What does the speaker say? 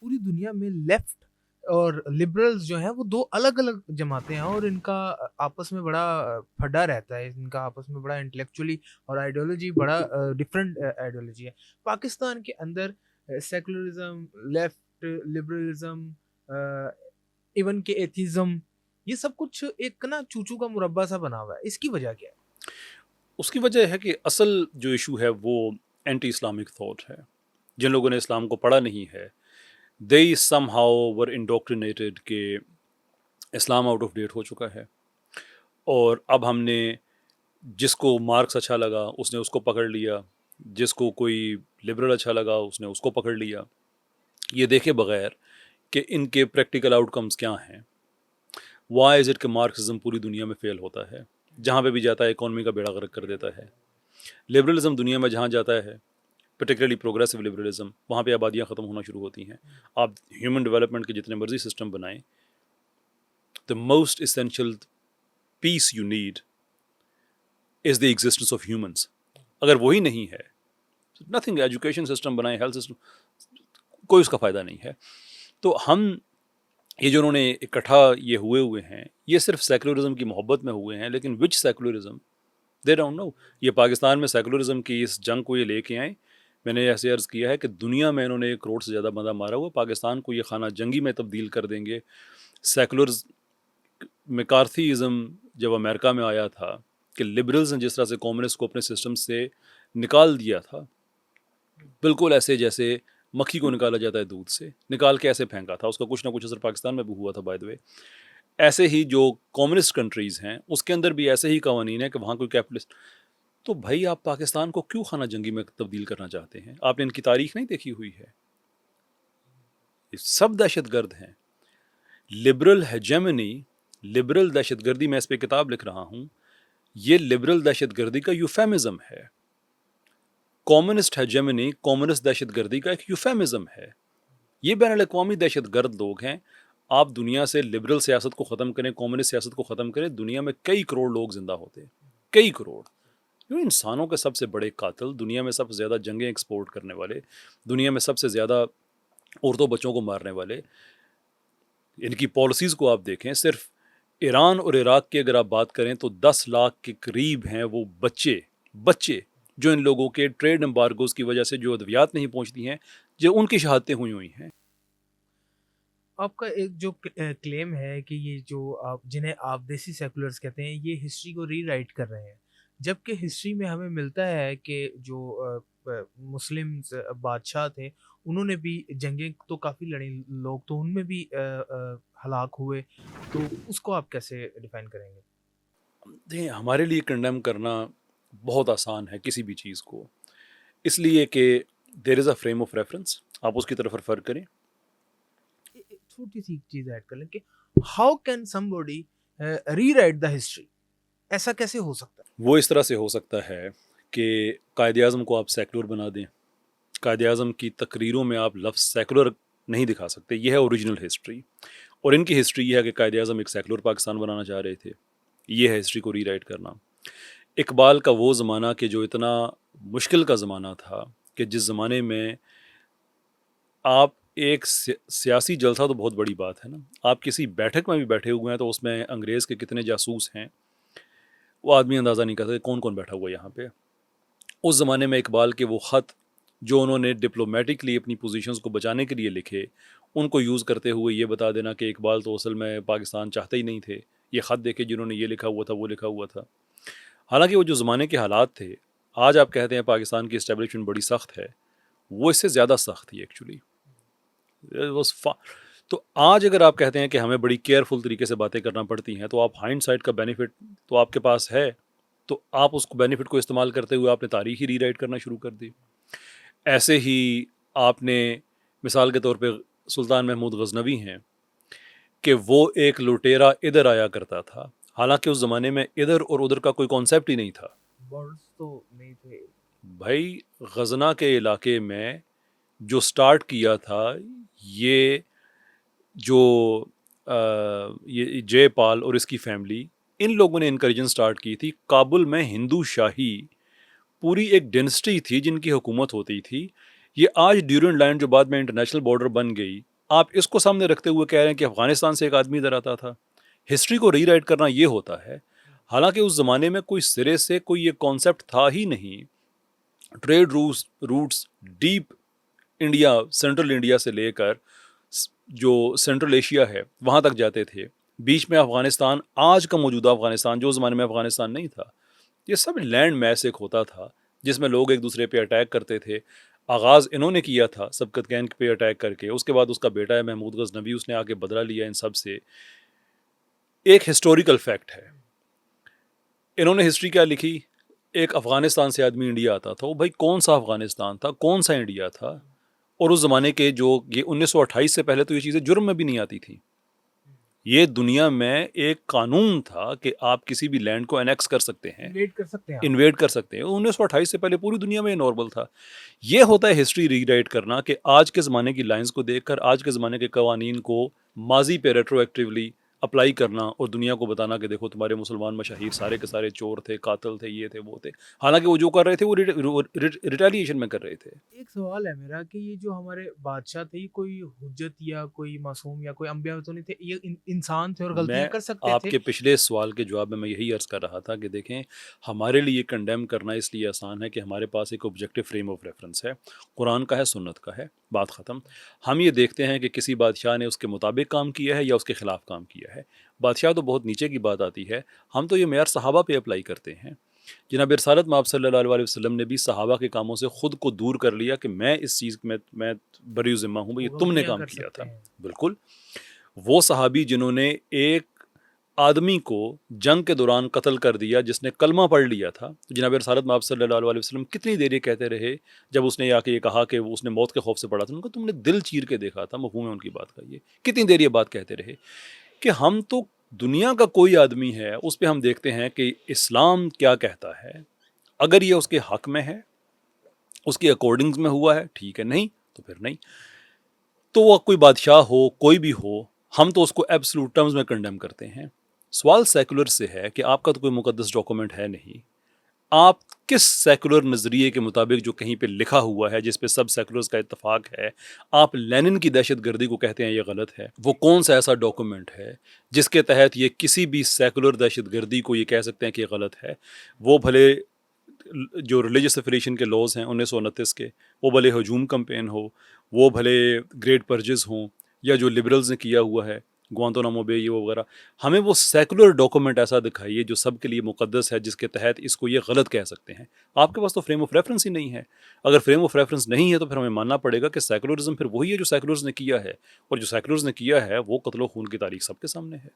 پوری دنیا میں لیفٹ اور لبرلز جو ہیں وہ دو الگ الگ جماعتیں ہیں، اور ان کا آپس میں بڑا پھڈا رہتا ہے، ان کا آپس میں بڑا انٹلیکچولی اور آئیڈیولوجی بڑا ڈفرینٹ آئیڈیولوجی ہے۔ پاکستان کے اندر سیکولرزم، لیفٹ، لبرلزم، ایون کہ ایتھیزم، یہ سب کچھ ایک نا چوچو کا مربع سا بنا ہوا ہے، اس کی وجہ کیا ہے؟ اس کی وجہ ہے کہ اصل جو ایشو ہے وہ اینٹی اسلامک تھاٹ ہے۔ جن لوگوں نے اسلام کو پڑھا نہیں ہے they somehow were indoctrinated کہ اسلام آؤٹ آف ڈیٹ ہو چکا ہے، اور اب ہم نے جس کو مارکس اچھا لگا اس نے اس کو پکڑ لیا، جس کو کوئی لبرل اچھا لگا اس نے اس کو پکڑ لیا، یہ دیکھے بغیر کہ ان کے پریکٹیکل آؤٹ کمز کیا ہیں۔ وائی از اٹ کہ مارکسزم پوری دنیا میں فیل ہوتا ہے، جہاں پہ بھی جاتا ہے اکانومی کا بیڑا غرق کر دیتا ہے۔ لبرلزم دنیا میں جہاں جاتا ہے، پرٹیکولرلی پروگریسو لبرلزم، وہاں پہ آبادیاں ختم ہونا شروع ہوتی ہیں۔ آپ ہیومن ڈیولپمنٹ کے جتنے مرضی سسٹم بنائیں، the most essential piece you need is the existence of humans۔ اگر وہی نہیں ہے nothing، ایجوکیشن سسٹم بنائیں، ہیلتھ سسٹم، کوئی اس کا فائدہ نہیں ہے۔ تو ہم یہ جو انہوں نے اکٹھا یہ ہوئے ہیں، یہ صرف سیکولرزم کی محبت میں ہوئے ہیں، لیکن وچ سیکولرزم دے ڈونٹ نو۔ یہ پاکستان میں سیکولرزم کی اس جنگ کو یہ لے کے آئیں۔ میں نے ایسے عرض کیا ہے کہ دنیا میں انہوں نے 1 کروڑ سے زیادہ بندہ مارا ہوا، پاکستان کو یہ خانہ جنگی میں تبدیل کر دیں گے۔ سیکولرز میکارتھیزم جب امریکہ میں آیا تھا کہ لبرلز نے جس طرح سے کمیونسٹ کو اپنے سسٹم سے نکال دیا تھا، بالکل ایسے جیسے مکھی کو نکالا جاتا ہے دودھ سے، نکال کے ایسے پھینکا تھا۔ اس کا کچھ نہ کچھ اثر پاکستان میں بھی ہوا تھا بائی دا وے۔ ایسے ہی جو کمیونسٹ کنٹریز ہیں اس کے اندر بھی ایسے ہی قوانین ہیں کہ وہاں کوئی کیپٹلسٹ، تو بھائی آپ پاکستان کو کیوں خانہ جنگی میں تبدیل کرنا چاہتے ہیں؟ آپ نے ان کی تاریخ نہیں دیکھی ہوئی ہے؟ یہ سب دہشت گرد ہیں۔ لبرل ہیجمنی، لبرل دہشت گردی، میں اس پہ کتاب لکھ رہا ہوں، یہ لبرل دہشت گردی کا یوفیمزم ہے۔ کمیونسٹ ہیجمنی کمیونسٹ دہشت گردی کا ایک یوفیمزم ہے۔ یہ بین الاقوامی دہشت گرد لوگ ہیں۔ آپ دنیا سے لبرل سیاست کو ختم کریں، کمیونسٹ سیاست کو ختم کریں، دنیا میں کئی کروڑ لوگ زندہ ہوتے، کئی کروڑ۔ انسانوں کے سب سے بڑے قاتل، دنیا میں سب سے زیادہ جنگیں ایکسپورٹ کرنے والے، دنیا میں سب سے زیادہ عورتوں بچوں کو مارنے والے، ان کی پالیسیز کو آپ دیکھیں۔ صرف ایران اور عراق کی اگر آپ بات کریں تو 10 لاکھ کے قریب ہیں وہ بچے جو ان لوگوں کے ٹریڈ امبارگوز کی وجہ سے جو ادویات نہیں پہنچتی ہیں، جو ان کی شہادتیں ہوئی ہیں۔ آپ کا ایک جو کلیم ہے کہ یہ جو آپ جنہیں آپ دیسی سیکولرز کہتے ہیں، یہ ہسٹری کو ری رائٹ کر رہے ہیں، جبکہ ہسٹری میں ہمیں ملتا ہے کہ جو مسلم بادشاہ تھے انہوں نے بھی جنگیں تو کافی لڑیں، لوگ تو ان میں بھی ہلاک ہوئے، تو اس کو آپ کیسے ڈیفائن کریں گے؟ دیکھیں، ہمارے لیے کنڈیم کرنا بہت آسان ہے کسی بھی چیز کو، اس لیے کہ دیر از اے فریم آف ریفرنس، آپ اس کی طرف ریفر کریں۔ چھوٹی سی چیز ایڈ کر لیں کہ how can somebody rewrite the history, ایسا کیسے ہو سکتا ہے؟ وہ اس طرح سے ہو سکتا ہے کہ قائد اعظم کو آپ سیکولر بنا دیں۔ قائد اعظم کی تقریروں میں آپ لفظ سیکولر نہیں دکھا سکتے، یہ ہے اوریجنل ہسٹری، اور ان کی ہسٹری یہ ہے کہ قائد اعظم ایک سیکولر پاکستان بنانا چاہ رہے تھے۔ یہ ہے ہسٹری کو ری رائٹ کرنا۔ اقبال کا وہ زمانہ کہ جو اتنا مشکل کا زمانہ تھا، کہ جس زمانے میں آپ ایک سیاسی جلسہ تو بہت بڑی بات ہے نا، آپ کسی بیٹھک میں بھی بیٹھے ہوئے ہیں تو اس میں انگریز کے کتنے جاسوس ہیں وہ آدمی اندازہ نہیں کرتا کون کون بیٹھا ہوا ہے یہاں پہ۔ اس زمانے میں اقبال کے وہ خط جو انہوں نے ڈپلومیٹکلی اپنی پوزیشنز کو بچانے کے لیے لکھے، ان کو یوز کرتے ہوئے یہ بتا دینا کہ اقبال تو اصل میں پاکستان چاہتے ہی نہیں تھے، یہ خط دیکھے جنہوں نے یہ لکھا ہوا تھا وہ لکھا ہوا تھا۔ حالانکہ وہ جو زمانے کے حالات تھے، آج آپ کہتے ہیں پاکستان کی اسٹیبلشمنٹ بڑی سخت ہے، وہ اس سے زیادہ سخت تھی ایکچولی۔ تو آج اگر آپ کہتے ہیں کہ ہمیں بڑی کیئرفل طریقے سے باتیں کرنا پڑتی ہیں، تو آپ ہائنڈ سائٹ کا بینیفٹ تو آپ کے پاس ہے، تو آپ اس کو بینیفٹ کو استعمال کرتے ہوئے آپ نے تاریخ ہی ری رائٹ کرنا شروع کر دی۔ ایسے ہی آپ نے مثال کے طور پہ سلطان محمود غزنوی ہیں کہ وہ ایک لٹیرا ادھر آیا کرتا تھا، حالانکہ اس زمانے میں ادھر اور ادھر کا کوئی کانسیپٹ ہی نہیں تھا۔ بارڈرز تو نہیں تھے۔ بھائی غزنا کے علاقے میں جو سٹارٹ کیا تھا، یہ جو یہ جے پال اور اس کی فیملی، ان لوگوں نے انکریجن سٹارٹ کی تھی۔ کابل میں ہندو شاہی پوری ایک ڈینسٹی تھی جن کی حکومت ہوتی تھی۔ یہ آج ڈیورنڈ لائن جو بعد میں انٹرنیشنل بارڈر بن گئی، آپ اس کو سامنے رکھتے ہوئے کہہ رہے ہیں کہ افغانستان سے ایک آدمی ادھر آتا تھا. ہسٹری کو ری رائٹ کرنا یہ ہوتا ہے. حالانکہ اس زمانے میں کوئی سرے سے کوئی یہ کانسیپٹ تھا ہی نہیں. Trade routes deep India, central India سے لے کر جو سینٹرل ایشیا ہے وہاں تک جاتے تھے. بیچ میں افغانستان، آج کا موجودہ افغانستان، جو زمانے میں افغانستان نہیں تھا، یہ سب لینڈ میس ایک ہوتا تھا جس میں لوگ ایک دوسرے پہ اٹیک کرتے تھے. آغاز انہوں نے کیا تھا سبقت کین پہ اٹیک کر کے، اس کے بعد اس کا بیٹا ہے محمود غزنوی، اس نے آ کے بدلہ لیا ان سب سے. ایک ہسٹوریکل فیکٹ ہے. انہوں نے ہسٹری کیا لکھی؟ ایک افغانستان سے آدمی انڈیا آتا تھا. وہ بھائی کون سا افغانستان تھا، کون سا انڈیا تھا؟ اور اس زمانے کے جو یہ 1928 سے پہلے تو یہ چیزیں جرم میں بھی نہیں آتی تھیں. یہ دنیا میں ایک قانون تھا کہ آپ کسی بھی لینڈ کو انیکس کر سکتے ہیں، انویٹ کر سکتے ہیں آپ. انویڈ کر سکتے ہیں. 1928 سے پہلے پوری دنیا میں یہ نارمل تھا. یہ ہوتا ہے ہسٹری ری رائٹ کرنا، کہ آج کے زمانے کی لائنز کو دیکھ کر آج کے زمانے کے قوانین کو ماضی پہ ریٹرو ایکٹیولی اپلائی کرنا اور دنیا کو بتانا کہ دیکھو تمہارے مسلمان مشاہیر سارے کے سارے چور تھے، قاتل تھے، یہ تھے، وہ تھے. حالانکہ وہ جو کر رہے تھے وہ ریٹیلیشن میں کر رہے تھے. ایک سوال ہے میرا کہ یہ جو ہمارے بادشاہ تھے، یہ کوئی حجت یا کوئی معصوم یا کوئی انبیاء تو نہیں تھے، یہ انسان تھے اور غلطیاں میں کر سکتے آپ تھے. کے پچھلے سوال کے جواب میں یہی عرض کر رہا تھا کہ دیکھیں، ہمارے لیے کنڈیم کرنا اس لیے آسان ہے کہ ہمارے پاس ایک آبجیکٹو فریم آف ریفرنس ہے، قرآن کا ہے، سنت کا ہے، بات ختم. ہم یہ دیکھتے ہیں کہ کسی بادشاہ نے اس کے مطابق کام کیا ہے یا اس کے خلاف کام کیا ہے. بادشاہ تو بہت نیچے کی بات آتی ہے. ہم تو یہ معیار صحابہ پہ اپلائی کرتے ہیں. جناب رسالت مآب صلی اللہ علیہ وسلم نے بھی صحابہ کے کاموں سے خود کو دور کر لیا کہ میں اس چیز میں بری ذمہ ہوں، یہ وہ تم نے غلطیاں کام کر کیا سکتے تھا. ہیں. بالکل. وہ صحابی جنہوں نے ایک آدمی کو جنگ کے دوران قتل کر دیا جس نے کلمہ پڑھ لیا تھا، جناب رسالت مآب صلی اللہ علیہ وسلم کتنی دیر یہ کہتے رہے جب اس نے آ کے یہ کہا کہ اس نے موت کے خوف سے پڑھا تھا. ان کو تم نے دل چیر کے دیکھا تھا. مفہوم ہے ان کی بات کا. یہ کتنی دیر یہ بات کہتے رہے کہ ہم تو دنیا کا کوئی آدمی ہے اس پہ ہم دیکھتے ہیں کہ اسلام کیا کہتا ہے. اگر یہ اس کے حق میں ہے، اس کے اکارڈنگ میں ہوا ہے، ٹھیک ہے، نہیں تو پھر نہیں. تو وہ کوئی بادشاہ ہو، کوئی بھی ہو، ہم تو اس کو ایبسلوٹ ٹرمز میں کنڈیم کرتے ہیں. سوال سیکولر سے ہے کہ آپ کا تو کوئی مقدس ڈاکومنٹ ہے نہیں. آپ کس سیکولر نظریے کے مطابق جو کہیں پہ لکھا ہوا ہے جس پہ سب سیکولرز کا اتفاق ہے، آپ لینن کی دہشت گردی کو کہتے ہیں یہ غلط ہے؟ وہ کون سا ایسا ڈاکومنٹ ہے جس کے تحت یہ کسی بھی سیکولر دہشت گردی کو یہ کہہ سکتے ہیں کہ یہ غلط ہے؟ وہ بھلے جو ریلیجس افیلیشن کے لاز ہیں 1929 کے، وہ بھلے ہجوم کمپین ہو، وہ بھلے گریٹ پرجز ہوں، یا جو لبرلز نے کیا ہوا ہے گوانتانامو بے یہ وغیرہ، ہمیں وہ سیکولر ڈاکومنٹ ایسا دکھائیے جو سب کے لیے مقدس ہے، جس کے تحت اس کو یہ غلط کہہ سکتے ہیں. آپ کے پاس تو فریم آف ریفرنس ہی نہیں ہے. اگر فریم آف ریفرنس نہیں ہے تو پھر ہمیں ماننا پڑے گا کہ سیکولرزم پھر وہی ہے جو سیکولرز نے کیا ہے، اور جو سیکولرز نے کیا ہے وہ قتل و خون کی تاریخ سب کے سامنے ہے.